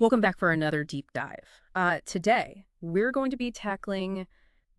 Welcome back for another deep dive. Today, we're going to be tackling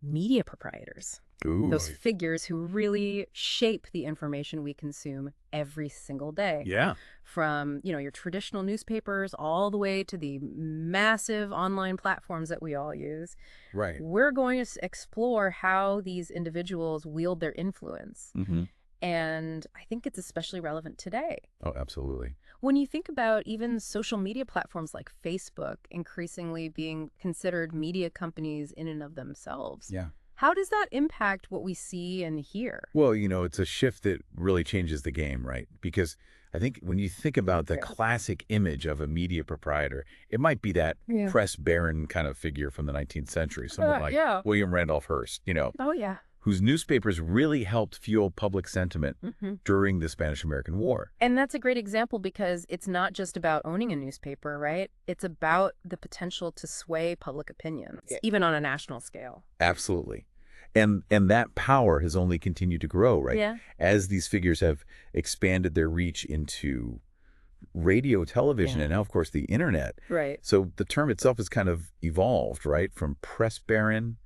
media proprietors, Ooh. those figures who really shape the information we consume every single day. Yeah. From, your traditional newspapers all the way to the massive online platforms that we all use. Right. We're going to explore how these individuals wield their influence. Mm-hmm. And I think it's especially relevant today. Oh, absolutely. When you think about even social media platforms like Facebook increasingly being considered media companies in and of themselves, Yeah. how does that impact what we see and hear? Well, it's a shift that really changes the game, right? Because I think when you think about the Yeah. classic image of a media proprietor, it might be that Yeah. press baron kind of figure from the 19th century, someone like Yeah. William Randolph Hearst, Oh, yeah. whose newspapers really helped fuel public sentiment during the Spanish-American War. And that's a great example because it's not just about owning a newspaper, right? It's about the potential to sway public opinion, even on a national scale. Absolutely. And that power has only continued to grow, right? Yeah. As these figures have expanded their reach into radio, television, Yeah. and now, of course, the internet. Right. So the term itself has kind of evolved, right? From press baron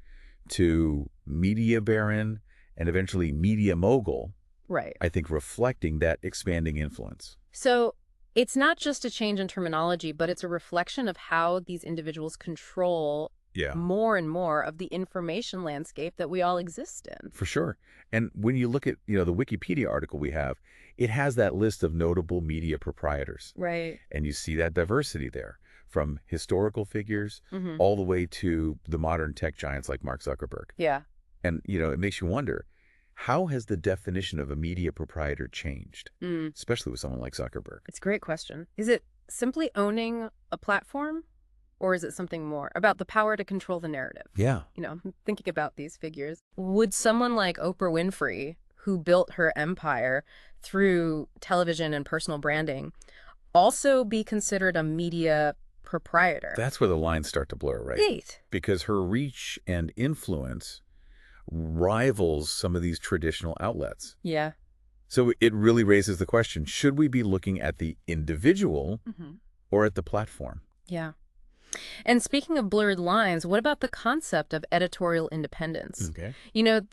to media baron and eventually media mogul, Right. I think reflecting that expanding influence. So it's not just a change in terminology, but it's a reflection of how these individuals control Yeah. more and more of the information landscape that we all exist in. For sure. And when you look at, the Wikipedia article we have, it has that list of notable media proprietors. Right. And you see that diversity there, from historical figures Mm-hmm. all the way to the modern tech giants like Mark Zuckerberg. Yeah. And, it makes you wonder, how has the definition of a media proprietor changed, especially with someone like Zuckerberg? It's a great question. Is it simply owning a platform, or is it something more about the power to control the narrative? Yeah. I'm thinking about these figures. Would someone like Oprah Winfrey, who built her empire through television and personal branding, also be considered a media proprietor? That's where the lines start to blur, right? Right. Because her reach and influence rivals some of these traditional outlets. Yeah. So it really raises the question, should we be looking at the individual or at the platform? Yeah. And speaking of blurred lines, what about the concept of editorial independence? Okay.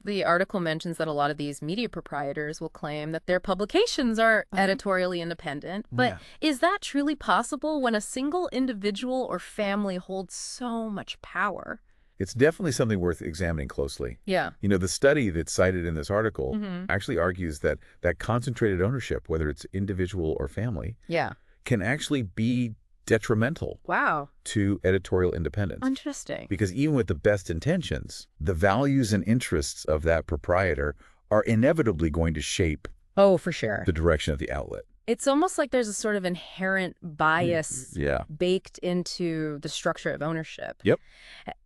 The article mentions that a lot of these media proprietors will claim that their publications are editorially independent. But Yeah. is that truly possible when a single individual or family holds so much power? It's definitely something worth examining closely. Yeah. The study that's cited in this article actually argues that concentrated ownership, whether it's individual or family, Yeah. can actually be detrimental Wow. to editorial independence. Interesting. Because even with the best intentions, the values and interests of that proprietor are inevitably going to shape Oh, for sure. the direction of the outlet. It's almost like there's a sort of inherent bias Yeah. baked into the structure of ownership. Yep.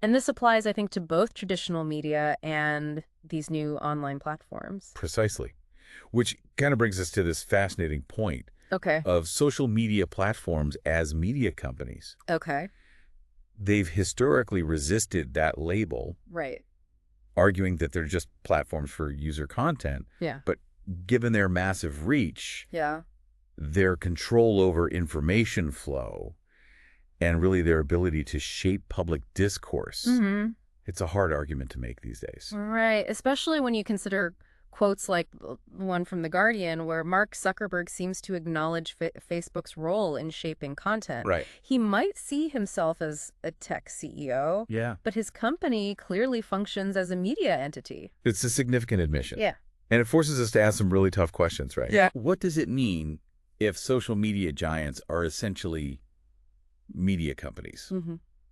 And this applies, I think, to both traditional media and these new online platforms. Precisely. Which kind of brings us to this fascinating point Okay. of social media platforms as media companies. Okay. They've historically resisted that label, Right. arguing that they're just platforms for user content. Yeah. But given their massive reach, Yeah. their control over information flow, and really their ability to shape public discourse, it's a hard argument to make these days. Right. Especially when you consider quotes like the one from The Guardian, where Mark Zuckerberg seems to acknowledge Facebook's role in shaping content. Right. He might see himself as a tech CEO, Yeah. but his company clearly functions as a media entity. It's a significant admission. Yeah. And it forces us to ask some really tough questions, right? Yeah. What does it mean if social media giants are essentially media companies?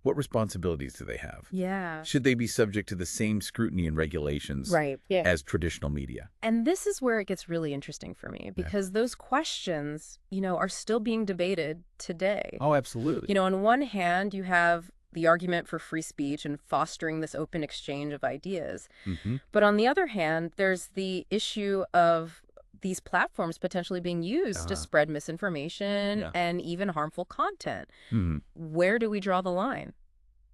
What responsibilities do they have? Yeah. Should they be subject to the same scrutiny and regulations Right. Yeah. as traditional media? And this is where it gets really interesting for me because those questions, are still being debated today. Oh, absolutely. On one hand, you have the argument for free speech and fostering this open exchange of ideas. But on the other hand, there's the issue of these platforms potentially being used to spread misinformation and even harmful content. Where do we draw the line?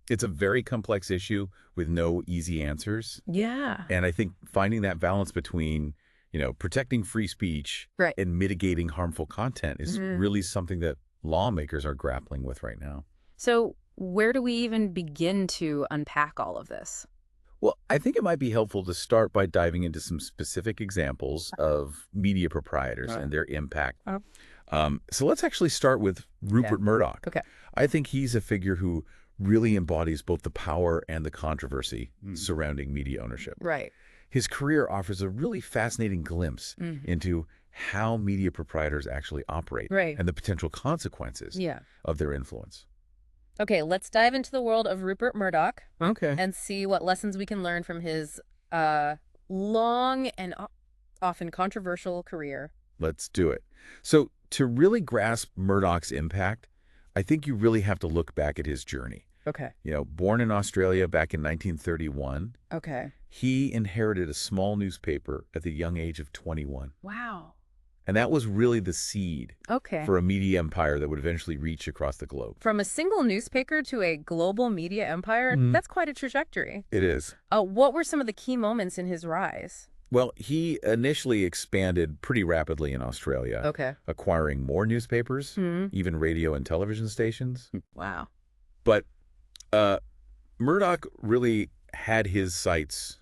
It's a very complex issue with no easy answers. Yeah. And I think finding that balance between, protecting free speech and mitigating harmful content is really something that lawmakers are grappling with right now. So where do we even begin to unpack all of this? Well, I think it might be helpful to start by diving into some specific examples of media proprietors and their impact. Oh. So let's actually start with Rupert Murdoch. Okay. I think he's a figure who really embodies both the power and the controversy surrounding media ownership. Right. His career offers a really fascinating glimpse into how media proprietors actually operate Right. and the potential consequences of their influence. Okay, let's dive into the world of Rupert Murdoch Okay. and see what lessons we can learn from his long and often controversial career. Let's do it. So to really grasp Murdoch's impact, I think you really have to look back at his journey. Okay. Born in Australia back in 1931, Okay. he inherited a small newspaper at the young age of 21. Wow. And that was really the seed Okay. for a media empire that would eventually reach across the globe. From a single newspaper to a global media empire, that's quite a trajectory. It is. What were some of the key moments in his rise? Well, he initially expanded pretty rapidly in Australia, Okay. acquiring more newspapers, even radio and television stations. Wow. But Murdoch really had his sights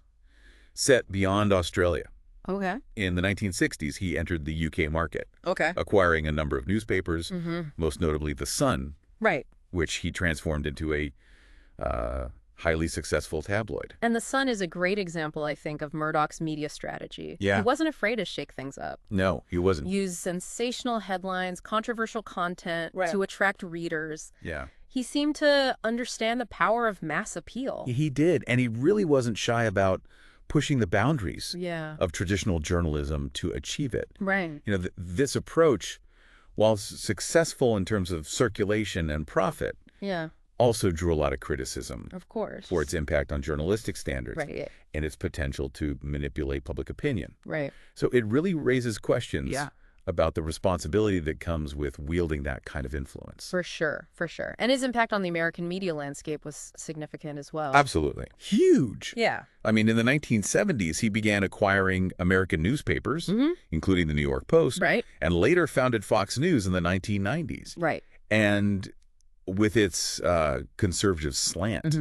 set beyond Australia. Okay. In the 1960s, he entered the UK market, Okay. acquiring a number of newspapers, most notably The Sun, Right. which he transformed into a highly successful tabloid. And The Sun is a great example, I think, of Murdoch's media strategy. Yeah. He wasn't afraid to shake things up. No, he wasn't. Use sensational headlines, controversial content to attract readers. Yeah. He seemed to understand the power of mass appeal. He did, and he really wasn't shy about pushing the boundaries Yeah. of traditional journalism to achieve it. Right. This approach, while successful in terms of circulation and profit, Yeah. also drew a lot of criticism Of course. for its impact on journalistic standards Right. and its potential to manipulate public opinion. Right. So it really raises questions Yeah. about the responsibility that comes with wielding that kind of influence. For sure. For sure. And his impact on the American media landscape was significant as well. Absolutely. Huge. Yeah. I mean, in the 1970s, he began acquiring American newspapers, including the New York Post, Right. and later founded Fox News in the 1990s. Right. And with its conservative slant,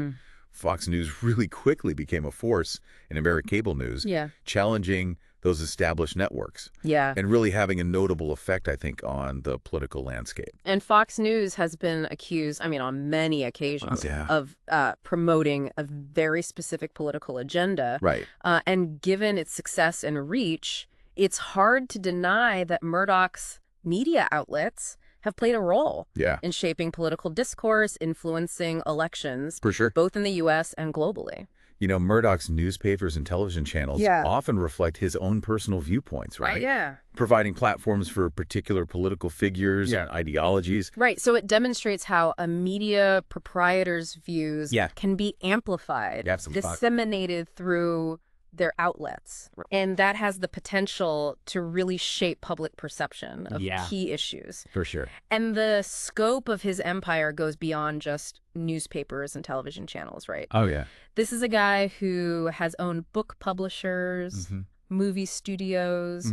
Fox News really quickly became a force in American cable news, Yeah. challenging those established networks Yeah. and really having a notable effect, I think, on the political landscape. And Fox News has been accused, I mean, on many occasions, of promoting a very specific political agenda. Right. And given its success and reach, it's hard to deny that Murdoch's media outlets have played a role in shaping political discourse, influencing elections, For sure. both in the U.S. and globally. Murdoch's newspapers and television channels often reflect his own personal viewpoints, right? Yeah. Providing platforms for particular political figures and ideologies. Right. So it demonstrates how a media proprietor's views can be amplified, disseminated through their outlets. And that has the potential to really shape public perception of key issues. For sure. And the scope of his empire goes beyond just newspapers and television channels, right? Oh, yeah. This is a guy who has owned book publishers, movie studios,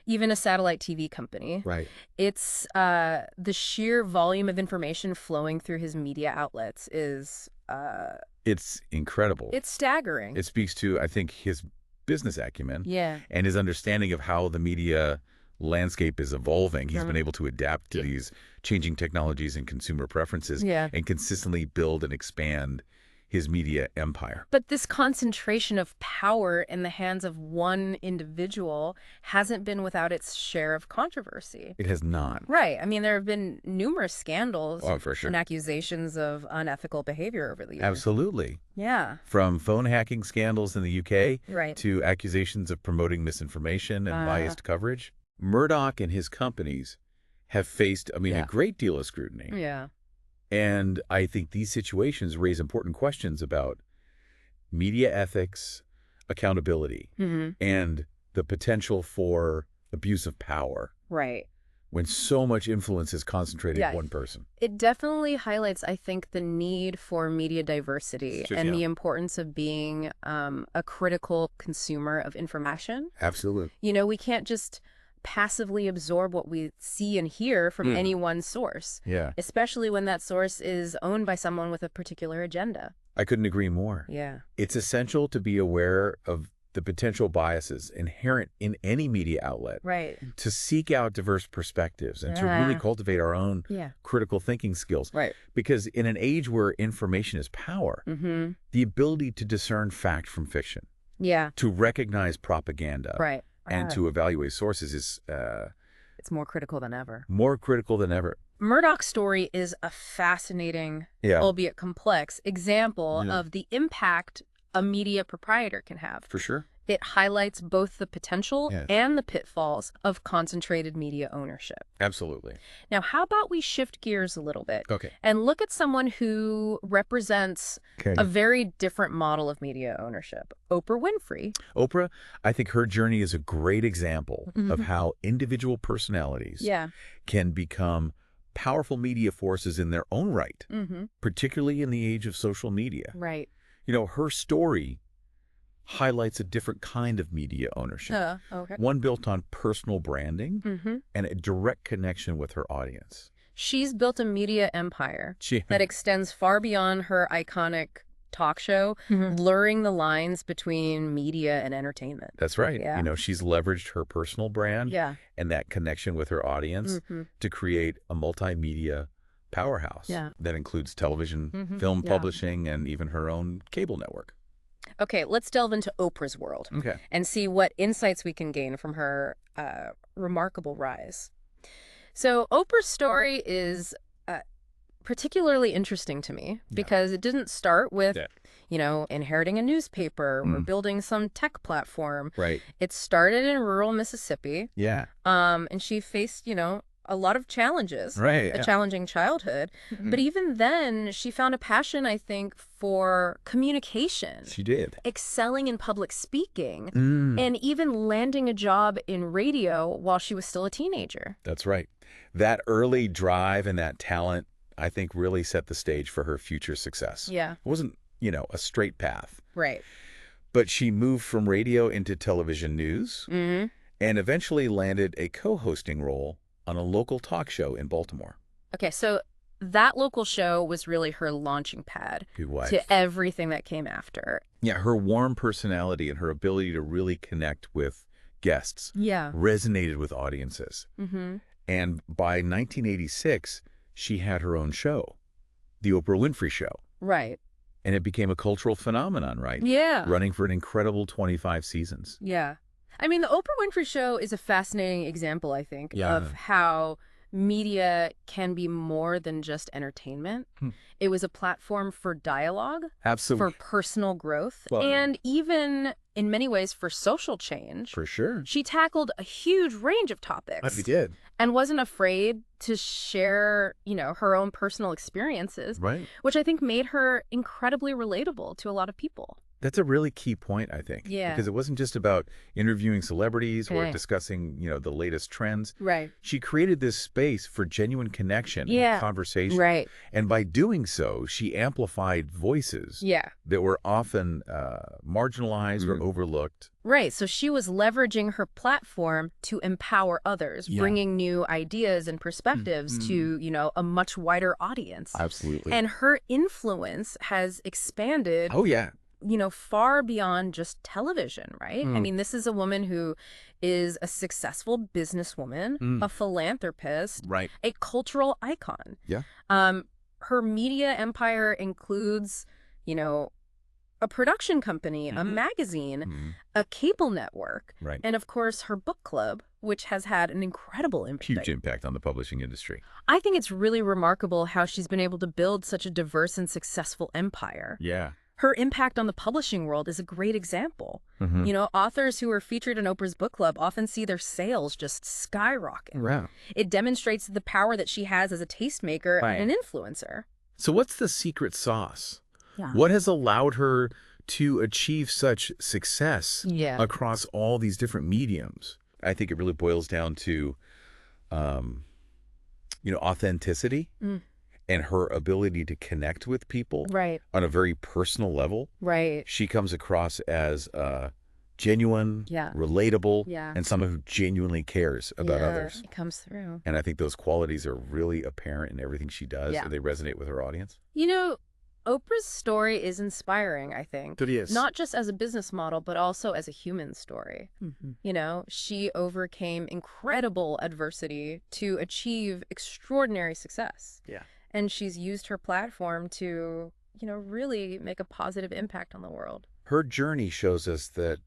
even a satellite TV company. Right. It's the sheer volume of information flowing through his media outlets is It's incredible. it's staggering. It speaks to, I think, his business acumen Yeah. and his understanding of how the media landscape is evolving. He's been able to adapt to these changing technologies and consumer preferences and consistently build and expand his media empire. But this concentration of power in the hands of one individual hasn't been without its share of controversy. It has not. Right. I mean, there have been numerous scandals For sure. and accusations of unethical behavior over the years. Absolutely. Yeah. From phone hacking scandals in the UK Right. to accusations of promoting misinformation and biased coverage, Murdoch and his companies have faced, a great deal of scrutiny. Yeah. And I think these situations raise important questions about media ethics, accountability, and the potential for abuse of power Right. when so much influence is concentrated in one person. It definitely highlights, I think, the need for media diversity and the importance of being a critical consumer of information. Absolutely. We can't just passively absorb what we see and hear from any one source. Yeah. Especially when that source is owned by someone with a particular agenda. I couldn't agree more. Yeah. It's essential to be aware of the potential biases inherent in any media outlet. Right. To seek out diverse perspectives and to really cultivate our own critical thinking skills. Right. Because in an age where information is power, the ability to discern fact from fiction, to recognize propaganda, and to evaluate sources is it's more critical than ever. More critical than ever. Murdoch's story is a fascinating, albeit complex, example of the impact a media proprietor can have. For sure. It highlights both the potential and the pitfalls of concentrated media ownership. Absolutely. Now, how about we shift gears a little bit and look at someone who represents a very different model of media ownership, Oprah Winfrey. Oprah, I think her journey is a great example of how individual personalities can become powerful media forces in their own right, particularly in the age of social media. Right. You know, her story highlights a different kind of media ownership. One built on personal branding and a direct connection with her audience. She's built a media empire that extends far beyond her iconic talk show, blurring the lines between media and entertainment. That's right. You know, she's leveraged her personal brand and that connection with her audience to create a multimedia powerhouse that includes television, film publishing, and even her own cable network. Okay, let's delve into Oprah's world and see what insights we can gain from her remarkable rise. So Oprah's story is particularly interesting to me because it didn't start with, you know, inheriting a newspaper or building some tech platform. Right. It started in rural Mississippi. And she faced, you know, a lot of challenges, a challenging childhood. But even then, she found a passion, I think, for communication. She did. Excelling in public speaking and even landing a job in radio while she was still a teenager. That's right. That early drive and that talent, I think, really set the stage for her future success. It wasn't, you know, a straight path. Right. But she moved from radio into television news and eventually landed a co-hosting role on a local talk show in Baltimore. Okay, so that local show was really her launching pad to everything that came after. Yeah, her warm personality and her ability to really connect with guests resonated with audiences. And by 1986, she had her own show, The Oprah Winfrey Show. Right. And it became a cultural phenomenon, right? Running for an incredible 25 seasons. I mean, the Oprah Winfrey Show is a fascinating example, I think, of how media can be more than just entertainment. It was a platform for dialogue, for personal growth, and even in many ways for social change. For sure. She tackled a huge range of topics. She did. And wasn't afraid to share, you know, her own personal experiences, which I think made her incredibly relatable to a lot of people. That's a really key point, I think. Because it wasn't just about interviewing celebrities or discussing, you know, the latest trends. She created this space for genuine connection and conversation. And by doing so, she amplified voices that were often marginalized or overlooked. So she was leveraging her platform to empower others, bringing new ideas and perspectives to, you know, a much wider audience. And her influence has expanded. You know, far beyond just television, right? I mean, this is a woman who is a successful businesswoman, a philanthropist, a cultural icon. Her media empire includes, you know, a production company, a magazine, a cable network, and of course her book club, which has had an incredible impact. Huge impact on the publishing industry. I think it's really remarkable how she's been able to build such a diverse and successful empire. Her impact on the publishing world is a great example. You know, authors who are featured in Oprah's book club often see their sales just skyrocket. It demonstrates the power that she has as a tastemaker and an influencer. So what's the secret sauce? What has allowed her to achieve such success across all these different mediums? I think it really boils down to, you know, authenticity. And her ability to connect with people on a very personal level. She comes across as genuine, relatable, and someone who genuinely cares about others. It comes through. And I think those qualities are really apparent in everything she does, and they resonate with her audience. You know, Oprah's story is inspiring, I think. It is. Not just as a business model, but also as a human story. You know, she overcame incredible adversity to achieve extraordinary success. Yeah. And she's used her platform to, you know, really make a positive impact on the world. Her journey shows us that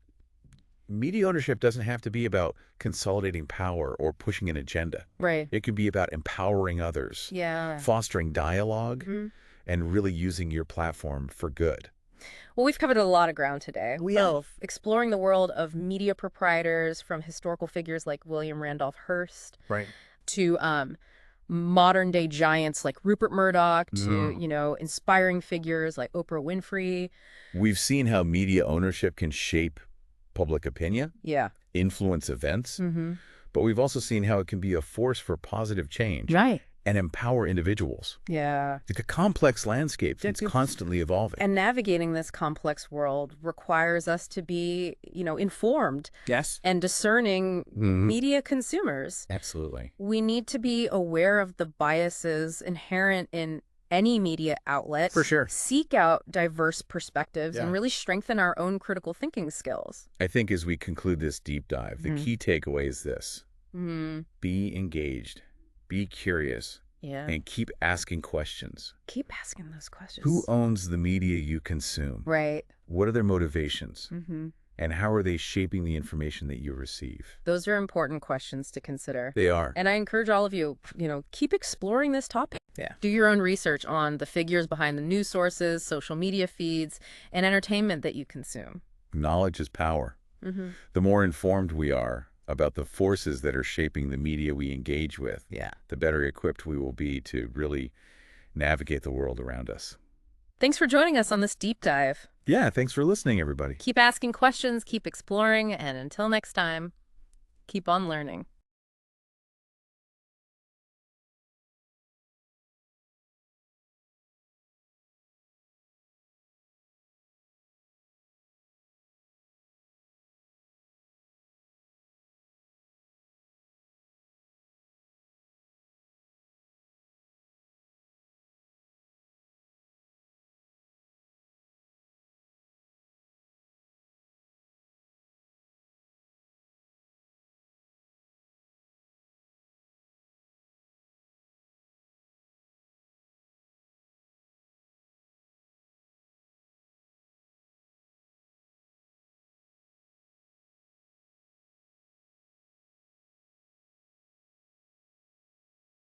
media ownership doesn't have to be about consolidating power or pushing an agenda. Right. It could be about empowering others, fostering dialogue, and really using your platform for good. Well, we've covered a lot of ground today. We have. Exploring the world of media proprietors, from historical figures like William Randolph Hearst to modern-day giants like Rupert Murdoch to, you know, inspiring figures like Oprah Winfrey. We've seen how media ownership can shape public opinion, influence events, but we've also seen how it can be a force for positive change and empower individuals. It's a complex landscape that's constantly evolving. And navigating this complex world requires us to be, you know, informed and discerning media consumers. Absolutely. We need to be aware of the biases inherent in any media outlet. For sure. Seek out diverse perspectives and really strengthen our own critical thinking skills. I think as we conclude this deep dive, the key takeaway is this. Be engaged, be curious, and keep asking questions. Keep asking those questions. Who owns the media you consume? Right. What are their motivations? And how are they shaping the information that you receive? Those are important questions to consider. They are. And I encourage all of you, you know, keep exploring this topic. Do your own research on the figures behind the news sources, social media feeds, and entertainment that you consume. Knowledge is power. The more informed we are about the forces that are shaping the media we engage with, the better equipped we will be to really navigate the world around us. Thanks for joining us on this deep dive. Yeah, thanks for listening, everybody. Keep asking questions, keep exploring, and until next time, keep on learning.